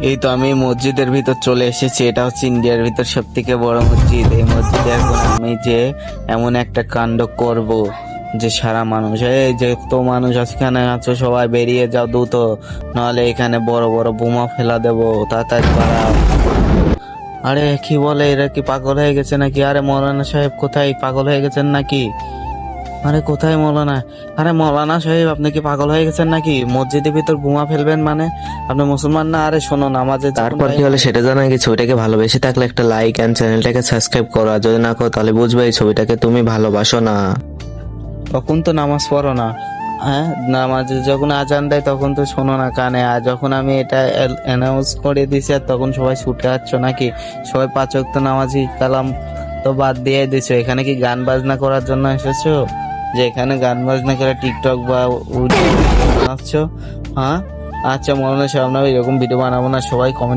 এই তো আমি মসজিদের ভিতর চলে এসেছি। এটা হচ্ছে ইন্ডিয়ার ভিতর সব থেকে বড় মসজিদ। এই মসজিদে এখন আমি যে এমন একটা কাণ্ড করব যে সারা মানুষ, এই যে তো মানুষ এখানে আছো সবাই বেরিয়ে যাও দ্রুত, নাহলে এখানে বড় বড় বোমা ফেলা দেবো, তাড়াতাড়ি পালাও। আরে কি বলে, এরা কি পাগল হয়ে গেছে নাকি? আরে মৌলানা সাহেব কোথায়, পাগল হয়ে গেছেন নাকি? আরে কোথায় মৌলানা? আরে মৌলানা সাহেব আপনি কি পাগল হয়ে গেছেন নাকি? মসজিদের ভিতর বোমা ফেলবেন মানে? আপনি মুসলমান না? আরে শোনো, নামাজে তারপর কি হলো সেটা জানা গেছে। ছবিটাকে ভালোবেসে থাকলে একটা লাইক এন্ড চ্যানেলটাকে সাবস্ক্রাইব করো, আর যদি না করো তাহলে বুঝবে এই ছবিটাকে তুমি ভালোবাসো না। তখন তো নামাজ পড়ো না। হ্যাঁ, নামাজে যখন আজান দেয় তখন তো শোনো না কানে, আর যখন আমি এটা অ্যানাউন্স করে দিছি আর তখন সবাই ছুটে যাচ্ছ নাকি? সবাই 5 ওয়াক্ত নামাজি কালাম তো বাদ দিয়ে দিছো। এখানে কি গান বাজনা করার জন্য এসেছো? যে এখানে গান বাজনা করে টিকটক বা বানাচ্ছো? হ্যাঁ, আচ্ছা মনে হয় সামনে এরকম ভিডিও বানাবো না, সবাই কমেন্ট